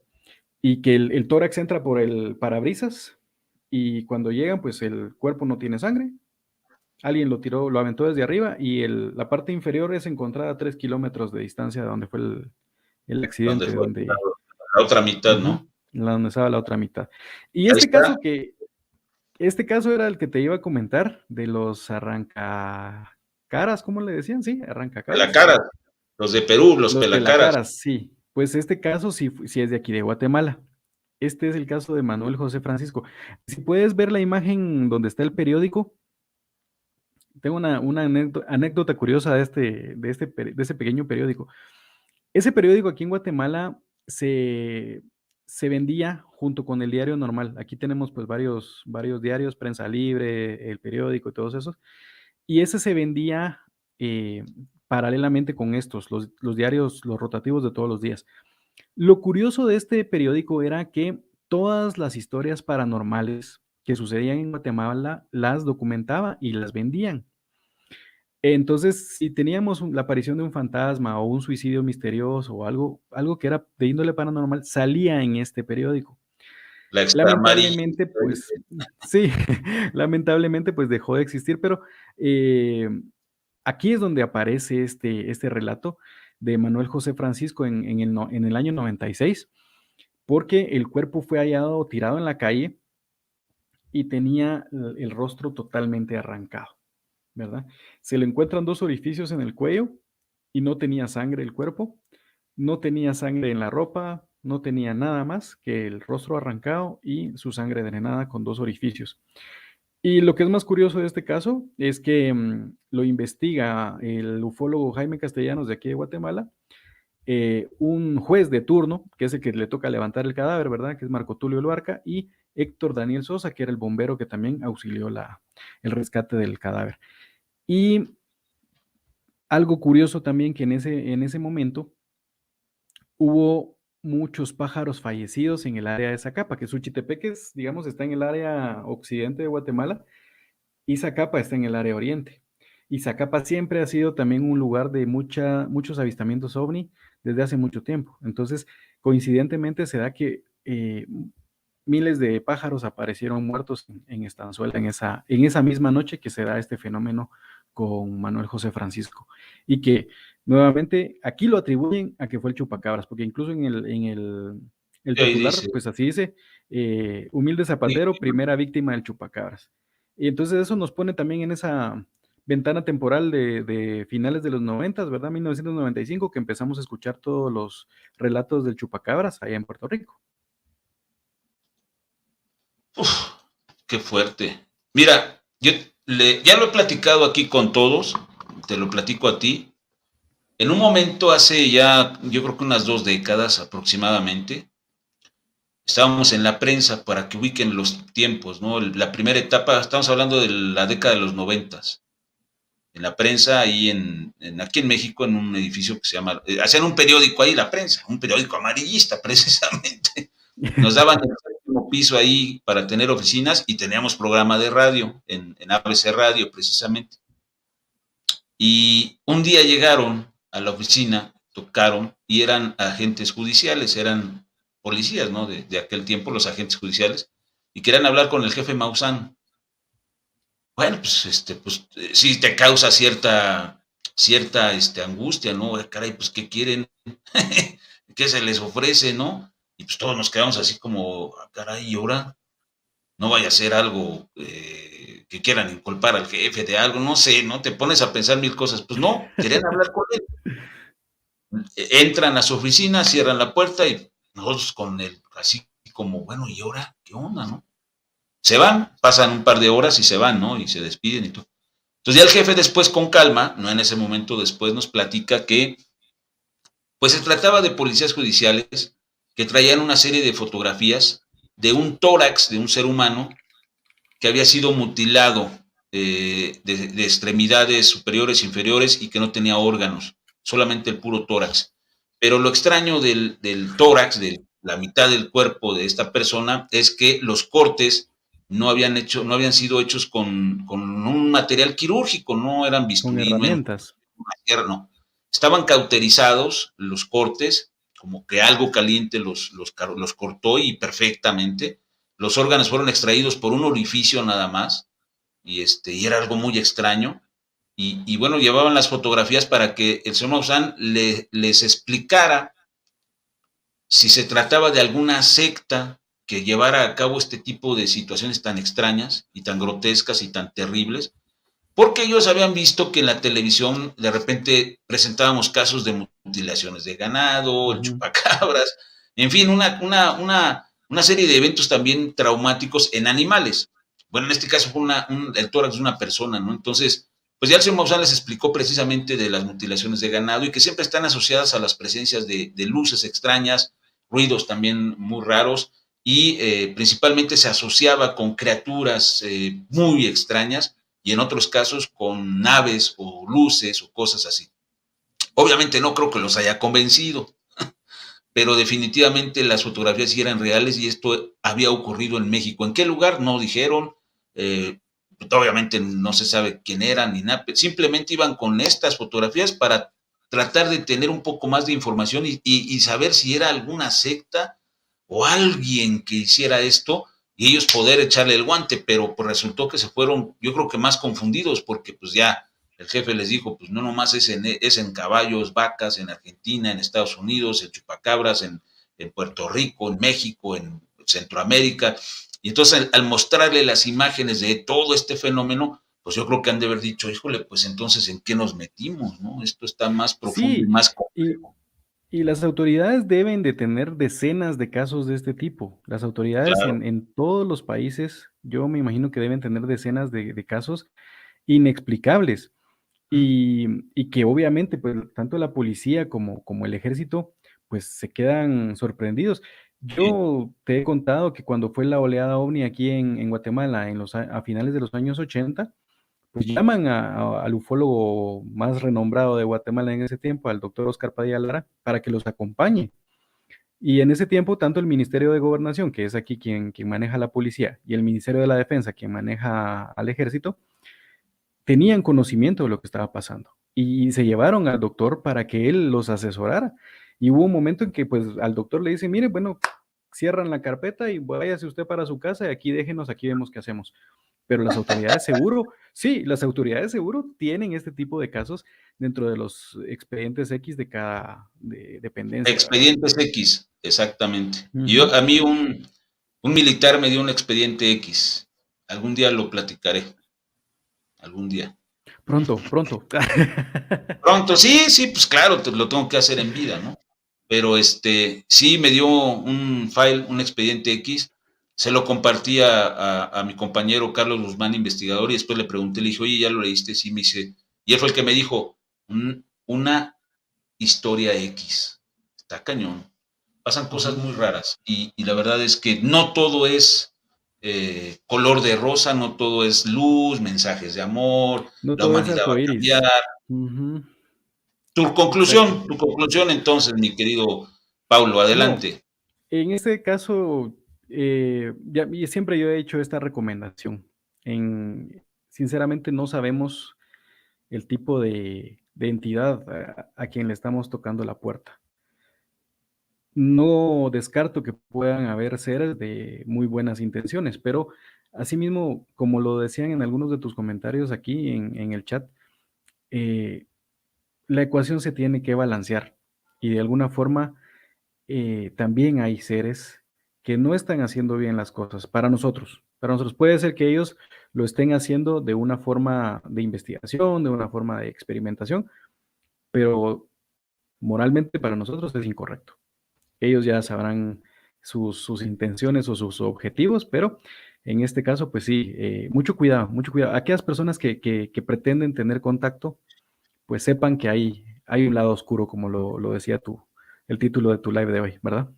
Y que el tórax entra por el parabrisas y cuando llegan, pues el cuerpo no tiene sangre. Alguien lo tiró, lo aventó desde arriba y la parte inferior es encontrada a 3 kilómetros de distancia de donde fue el accidente. Donde fue la otra mitad, ¿no? Donde estaba la otra mitad. Y Ahí este caso era el que te iba a comentar de los arrancacaras, ¿cómo le decían? Sí, arrancacaras. Pelacaras, los de Perú, los pelacaras. Pelacaras, sí. Pues este caso sí es de aquí de Guatemala. Este es el caso de Manuel José Francisco. Si puedes ver la imagen donde está el periódico, tengo una anécdota curiosa de ese pequeño periódico. Ese periódico aquí en Guatemala se vendía junto con el diario normal. Aquí tenemos pues varios diarios, Prensa Libre, el periódico y todos esos. Y ese se vendía paralelamente con estos, los diarios, los rotativos de todos los días. Lo curioso de este periódico era que todas las historias paranormales que sucedían en Guatemala las documentaba y las vendían. Entonces, si teníamos la aparición de un fantasma o un suicidio misterioso o algo que era de índole paranormal, salía en este periódico. Lamentablemente, pues, sí, lamentablemente, pues dejó de existir, pero aquí es donde aparece este relato de Manuel José Francisco en el año 96, porque el cuerpo fue hallado tirado en la calle y tenía el rostro totalmente arrancado, ¿verdad? Se le encuentran 2 orificios en el cuello y no tenía sangre el cuerpo, no tenía sangre en la ropa, no tenía nada más que el rostro arrancado y su sangre drenada con 2 orificios. Y lo que es más curioso de este caso es que lo investiga el ufólogo Jaime Castellanos de aquí de Guatemala. un juez de turno, que es el que le toca levantar el cadáver, ¿verdad? Que es Marco Tulio Luarca, y Héctor Daniel Sosa, que era el bombero que también auxilió el rescate del cadáver. Y algo curioso también que en ese momento hubo muchos pájaros fallecidos en el área de Zacapa, que Suchitepeque, digamos, está en el área occidente de Guatemala, y Zacapa está en el área oriente. Y Zacapa siempre ha sido también un lugar de muchos avistamientos ovni desde hace mucho tiempo. Entonces, coincidentemente se da que miles de pájaros aparecieron muertos en Estanzuela en esa misma noche que se da este fenómeno con Manuel José Francisco. Y que nuevamente aquí lo atribuyen a que fue el chupacabras, porque incluso en el titular, pues así dice, humilde zapatero, primera víctima del chupacabras. Y entonces eso nos pone también en esa ventana temporal de finales de los 90, ¿verdad? 1995, que empezamos a escuchar todos los relatos del chupacabras allá en Puerto Rico. Uf, qué fuerte. Mira, ya lo he platicado aquí con todos, te lo platico a ti. En un momento hace ya, yo creo que unas 2 décadas aproximadamente, estábamos en la prensa para que ubiquen los tiempos, ¿no? La primera etapa, estamos hablando de la década de los 90. En la prensa, ahí aquí en México, en un edificio que se llama, hacían un periódico ahí, la prensa, un periódico amarillista precisamente. Nos daban el séptimo piso ahí para tener oficinas y teníamos programa de radio, en ABC Radio precisamente. Y un día llegaron a la oficina, tocaron y eran agentes judiciales, eran policías, ¿no? De aquel tiempo, los agentes judiciales, y querían hablar con el jefe Maussan. Bueno, pues, sí te causa cierta angustia, ¿no? Caray, pues, ¿qué quieren? ¿Qué se les ofrece, no? Y pues todos nos quedamos así como, caray, ¿y ahora? No vaya a ser algo que quieran inculpar al jefe de algo, no sé, ¿no? Te pones a pensar mil cosas. Pues no, querían hablar con él. Entran a su oficina, cierran la puerta y nosotros con él, así como, bueno, ¿y ahora qué onda, no? Se van, pasan un par de horas y se van, ¿no? Y se despiden y todo. Entonces ya el jefe después con calma, no en ese momento, después nos platica que pues se trataba de policías judiciales que traían una serie de fotografías de un tórax de un ser humano que había sido mutilado de extremidades superiores, inferiores y que no tenía órganos, solamente el puro tórax. Pero lo extraño del tórax, de la mitad del cuerpo de esta persona, es que los cortes no habían sido hechos con un material quirúrgico, no eran bisturí, con herramientas. No. Estaban cauterizados los cortes, como que algo caliente los cortó y perfectamente. Los órganos fueron extraídos por un orificio nada más, y era algo muy extraño. Y bueno, llevaban las fotografías para que el señor Maussan les explicara si se trataba de alguna secta que llevara a cabo este tipo de situaciones tan extrañas y tan grotescas y tan terribles, porque ellos habían visto que en la televisión de repente presentábamos casos de mutilaciones de ganado, el chupacabras, en fin, una serie de eventos también traumáticos en animales. Bueno, en este caso fue el tórax de una persona, ¿no? Entonces, pues ya el señor Maussan les explicó precisamente de las mutilaciones de ganado y que siempre están asociadas a las presencias de luces extrañas, ruidos también muy raros y principalmente se asociaba con criaturas muy extrañas y en otros casos con naves o luces o cosas así. Obviamente no creo que los haya convencido, pero definitivamente las fotografías sí eran reales y esto había ocurrido en México. ¿En qué lugar? No dijeron, obviamente no se sabe quién eran ni nada, simplemente iban con estas fotografías para tratar de tener un poco más de información y saber si era alguna secta o alguien que hiciera esto y ellos poder echarle el guante, pero pues resultó que se fueron, yo creo que más confundidos, porque pues ya el jefe les dijo, pues no nomás es en caballos, vacas, en Argentina, en Estados Unidos, en chupacabras, en Puerto Rico, en México, en Centroamérica. Y entonces al mostrarle las imágenes de todo este fenómeno, pues yo creo que han de haber dicho, híjole, pues entonces ¿en qué nos metimos, no? Esto está más profundo y más complejo. Y las autoridades deben de tener decenas de casos de este tipo. Las autoridades Claro. en todos los países, yo me imagino que deben tener decenas de casos inexplicables. y que obviamente, pues, tanto la policía como el ejército, pues, se quedan sorprendidos. Sí, Yo te he contado que cuando fue la oleada OVNI aquí en Guatemala a finales de los años 80, pues llaman al ufólogo más renombrado de Guatemala en ese tiempo, al doctor Oscar Padilla Lara, para que los acompañe. Y en ese tiempo, tanto el Ministerio de Gobernación, que es aquí quien maneja la policía, y el Ministerio de la Defensa, quien maneja al ejército, tenían conocimiento de lo que estaba pasando. Y se llevaron al doctor para que él los asesorara. Y hubo un momento en que pues al doctor le dicen, mire, bueno, cierran la carpeta y váyase usted para su casa y aquí déjenos, aquí vemos qué hacemos. Pero las autoridades seguro, sí, las autoridades seguro tienen este tipo de casos dentro de los expedientes X de cada dependencia, ¿verdad? expedientes X, exactamente. Y Ujú. a mí un militar me dio un expediente X. Algún día lo platicaré, algún día. Pronto, pronto. Pronto, sí, sí, pues claro, lo tengo que hacer en vida, ¿no? Pero sí me dio un file, un expediente X, se lo compartí a mi compañero Carlos Guzmán, investigador, y después le pregunté, le dije, oye, ¿ya lo leíste? Sí, me dice, y él fue el que me dijo, una historia X, está cañón, pasan cosas Ujú. muy raras, y la verdad es que no todo es color de rosa, no todo es luz, mensajes de amor, No la todo es humanidad va a cambiar. arcoíris. Ujú. Exacto. Tu conclusión entonces, mi querido Paulo, No, adelante. en este caso, y siempre yo he hecho esta recomendación. Sinceramente, no sabemos el tipo de entidad a quien le estamos tocando la puerta. No descarto que puedan haber seres de muy buenas intenciones, pero asimismo, como lo decían en algunos de tus comentarios aquí en el chat, eh, la ecuación se tiene que balancear y de alguna forma también hay seres que no están haciendo bien las cosas para nosotros. Para nosotros puede ser que ellos lo estén haciendo de una forma de investigación, de una forma de experimentación, pero moralmente para nosotros es incorrecto. Ellos ya sabrán sus intenciones o sus objetivos, pero en este caso, pues sí, mucho cuidado, mucho cuidado. Aquellas personas que pretenden tener contacto, pues sepan que hay un lado oscuro, como lo decía el título de tu live de hoy, ¿verdad?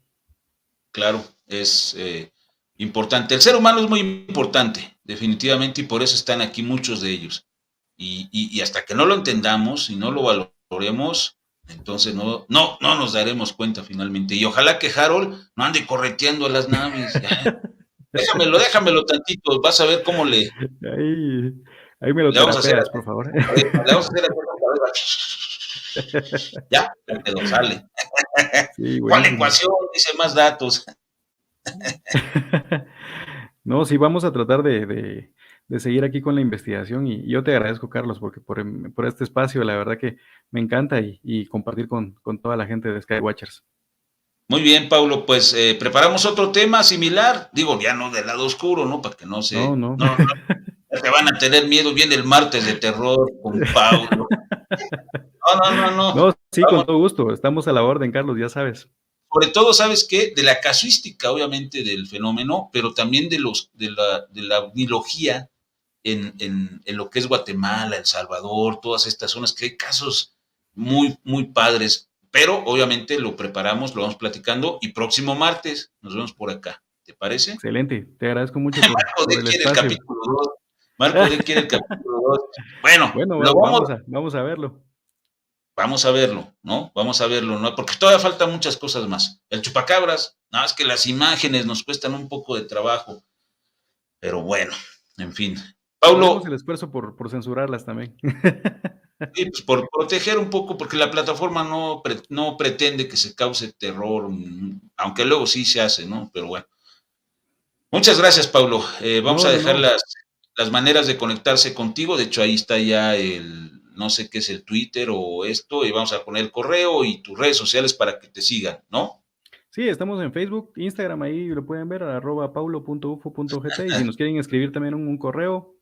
Claro, es importante. El ser humano es muy importante, definitivamente, y por eso están aquí muchos de ellos. Y hasta que no lo entendamos y no lo valoremos, entonces no nos daremos cuenta finalmente. Y ojalá que Harold no ande correteando a las naves. Ya. Déjamelo tantito, vas a ver cómo Ahí, ahí me lo le vamos a hacer terapeas, por así. favor. Le vamos a hacer así. Ya quedó, sale. Sí, ¿Cuál buenísimo. ecuación? Dice más datos. No, sí, vamos a tratar de seguir aquí con la investigación y yo te agradezco, Carlos, porque por este espacio, la verdad que me encanta y compartir con toda la gente de Skywatchers. Muy bien, Paulo, pues preparamos otro tema similar, digo, ya no del lado oscuro, ¿no? Para que No, no. no te van a tener miedo, viene el martes de terror con Paulo. No. No, sí, con Vamos, todo gusto. Estamos a la orden, Carlos, ya sabes. sobre todo, ¿sabes qué? De la casuística, obviamente, del fenómeno, pero también de la biología en lo que es Guatemala, El Salvador, todas estas zonas, que hay casos muy padres, pero obviamente lo preparamos, lo vamos platicando y próximo martes nos vemos por acá. ¿Te parece? Excelente. Te agradezco mucho Marco por D el quiere el espacio. capítulo 2. Marco D quiere el capítulo 2. Bueno, Bueno, lo vamos a verlo. vamos a verlo, ¿no? Vamos a verlo, ¿no? Porque todavía faltan muchas cosas más. El chupacabras, nada más que las imágenes nos cuestan un poco de trabajo, pero bueno, en fin. Haremos el Paulo, esfuerzo por censurarlas también. sí, pues por proteger un poco, porque la plataforma no pretende que se cause terror, aunque luego sí se hace, ¿no? Pero bueno. Muchas gracias, Paulo. Vamos No, a no, dejar no. las maneras de conectarse contigo. De hecho, ahí está ya no sé qué es el Twitter o esto, y vamos a poner el correo y tus redes sociales para que te sigan, ¿no? Sí, estamos en Facebook, Instagram, ahí lo pueden ver, @paulo.ufo.gt, y si nos quieren escribir también un correo,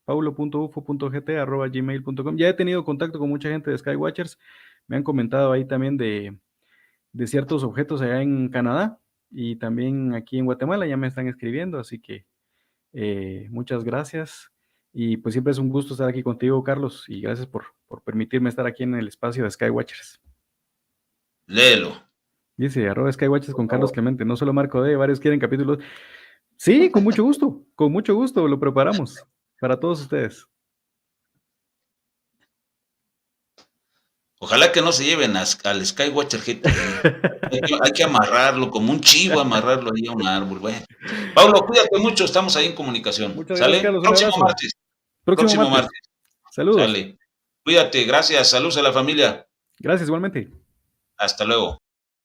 paulo.ufo.gt@gmail.com. Ya he tenido contacto con mucha gente de Skywatchers, me han comentado ahí también de ciertos objetos allá en Canadá y también aquí en Guatemala, ya me están escribiendo, así que muchas gracias y pues siempre es un gusto estar aquí contigo, Carlos, y gracias por permitirme estar aquí en el espacio de Skywatchers. Léelo. Dice, @Skywatchers con Carlos Clemente. No solo Marco D, varios quieren capítulos. Sí, con mucho gusto lo preparamos para todos ustedes. Ojalá que no se lleven al Skywatcher GT. Hay que amarrarlo, como un chivo, amarrarlo ahí a un árbol. Bueno. Paulo, cuídate mucho, estamos ahí en comunicación. Muchas ¿Sale? gracias, Carlos. Próximo martes. Saludos. Sale. Cuídate, gracias. Saludos a la familia. Gracias, igualmente. Hasta luego.